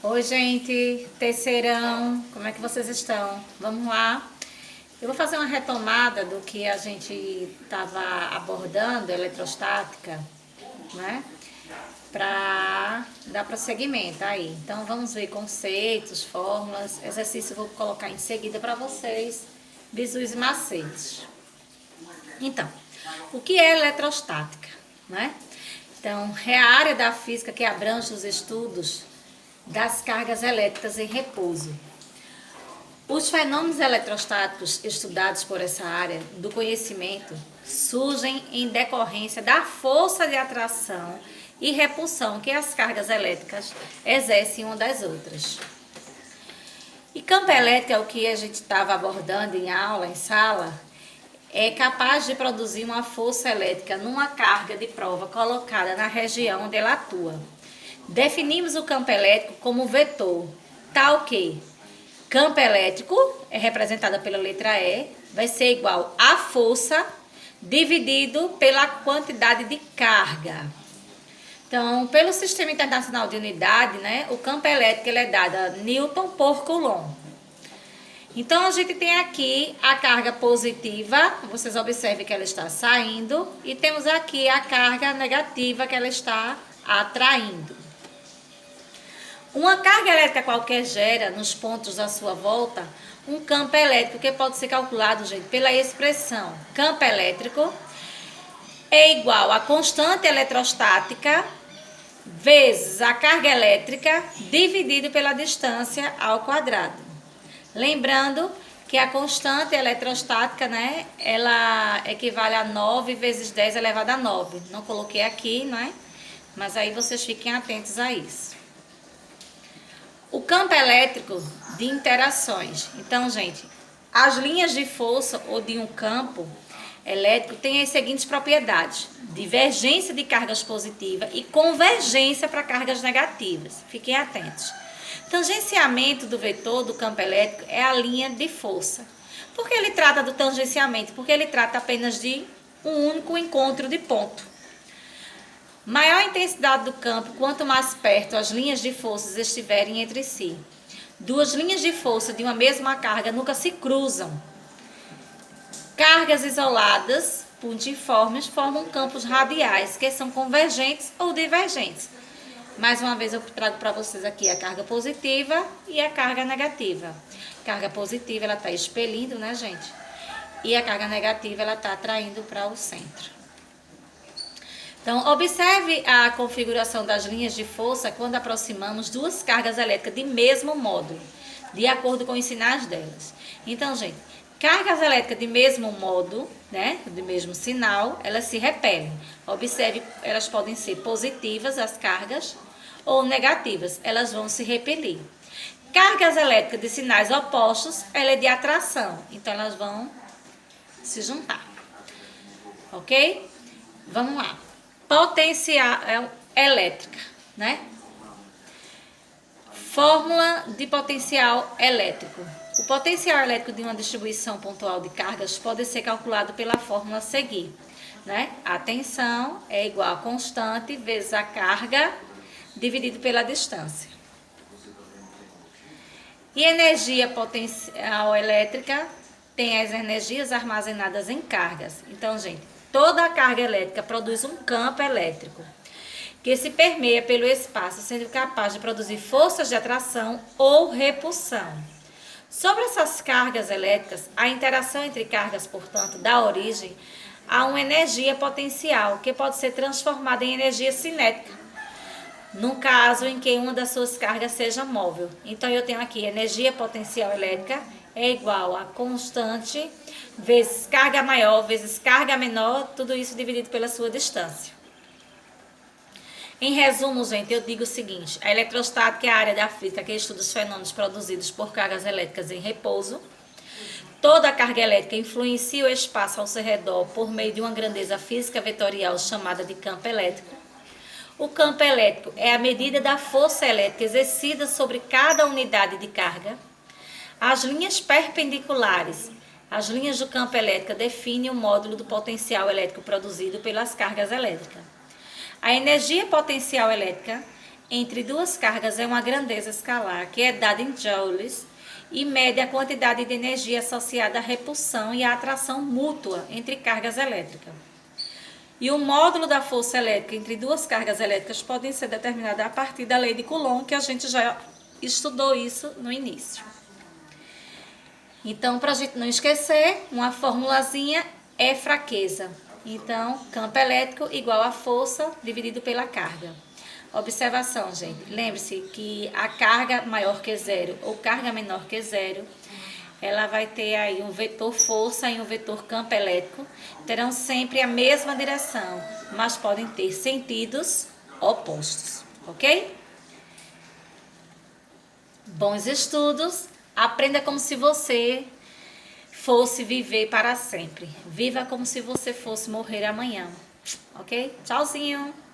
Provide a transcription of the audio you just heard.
Oi, gente, terceirão, como é que vocês estão? Vamos lá. Eu vou fazer uma retomada do que a gente estava abordando, eletrostática, né? Para dar prosseguimento aí. Então, vamos ver conceitos, fórmulas, exercício eu vou colocar em seguida para vocês, bisus e macetes. Então, o que é eletrostática, né? Então, é a área da física que abrange os estudos das cargas elétricas em repouso. Os fenômenos eletrostáticos estudados por essa área do conhecimento surgem em decorrência da força de atração e repulsão que as cargas elétricas exercem uma das outras. E campo elétrico é o que a gente estava abordando em aula, em sala, é capaz de produzir uma força elétrica numa carga de prova colocada na região onde ela atua. Definimos o campo elétrico como vetor, tal que campo elétrico é representado pela letra E, vai ser igual a força dividido pela quantidade de carga. Então, pelo Sistema Internacional de Unidade, né, o campo elétrico ele é dado a Newton por Coulomb. Então, a gente tem aqui a carga positiva, vocês observem que ela está saindo, e temos aqui a carga negativa que ela está atraindo. Uma carga elétrica qualquer gera, nos pontos à sua volta, um campo elétrico que pode ser calculado, gente, pela expressão campo elétrico é igual a constante eletrostática vezes a carga elétrica dividido pela distância ao quadrado. Lembrando que a constante eletrostática, né, ela equivale a 9 vezes 10 elevado a 9. Não coloquei aqui, né? Mas aí vocês fiquem atentos a isso. O campo elétrico de interações. Então, gente, as linhas de força ou de um campo elétrico têm as seguintes propriedades: divergência de cargas positivas e convergência para cargas negativas. Fiquem atentos. Tangenciamento do vetor do campo elétrico é a linha de força. Por que ele trata do tangenciamento? Porque ele trata apenas de um único encontro de ponto. Maior a intensidade do campo, quanto mais perto as linhas de forças estiverem entre si. Duas linhas de força de uma mesma carga nunca se cruzam. Cargas isoladas, puntiformes, formam campos radiais, que são convergentes ou divergentes. Mais uma vez eu trago para vocês aqui a carga positiva e a carga negativa. Carga positiva, ela está expelindo, né, gente? E a carga negativa, ela está atraindo para o centro. Então, observe a configuração das linhas de força quando aproximamos duas cargas elétricas de mesmo módulo, de acordo com os sinais delas. Então, gente, cargas elétricas de mesmo módulo, né, de mesmo sinal, elas se repelem. Observe, elas podem ser positivas, as cargas, ou negativas, elas vão se repelir. Cargas elétricas de sinais opostos, ela é de atração, então elas vão se juntar. Ok? Vamos lá. Potencial elétrica, né? Fórmula de potencial elétrico. O potencial elétrico de uma distribuição pontual de cargas pode ser calculado pela fórmula a seguir, né? A tensão é igual a constante vezes a carga dividido pela distância. E energia potencial elétrica tem as energias armazenadas em cargas. Então, gente, toda a carga elétrica produz um campo elétrico que se permeia pelo espaço, sendo capaz de produzir forças de atração ou repulsão. Sobre essas cargas elétricas, a interação entre cargas, portanto, dá origem a uma energia potencial que pode ser transformada em energia cinética, no caso em que uma das suas cargas seja móvel. Então, eu tenho aqui energia potencial elétrica é igual a constante vezes carga maior vezes carga menor, tudo isso dividido pela sua distância. Em resumo, gente, eu digo o seguinte: a eletrostática é a área da física que estuda os fenômenos produzidos por cargas elétricas em repouso. Toda a carga elétrica influencia o espaço ao seu redor por meio de uma grandeza física vetorial chamada de campo elétrico. O campo elétrico é a medida da força elétrica exercida sobre cada unidade de carga. As linhas perpendiculares, as linhas do campo elétrico, definem o módulo do potencial elétrico produzido pelas cargas elétricas. A energia potencial elétrica entre duas cargas é uma grandeza escalar que é dada em joules e mede a quantidade de energia associada à repulsão e à atração mútua entre cargas elétricas. E o módulo da força elétrica entre duas cargas elétricas pode ser determinado a partir da lei de Coulomb, que a gente já estudou isso no início. Então, para a gente não esquecer, uma formulazinha é fraqueza. Então, campo elétrico igual a força dividido pela carga. Observação, gente. Lembre-se que a carga maior que zero ou carga menor que zero, ela vai ter aí um vetor força e um vetor campo elétrico. Terão sempre a mesma direção, mas podem ter sentidos opostos, ok? Bons estudos. Aprenda como se você fosse viver para sempre. Viva como se você fosse morrer amanhã, ok? Tchauzinho!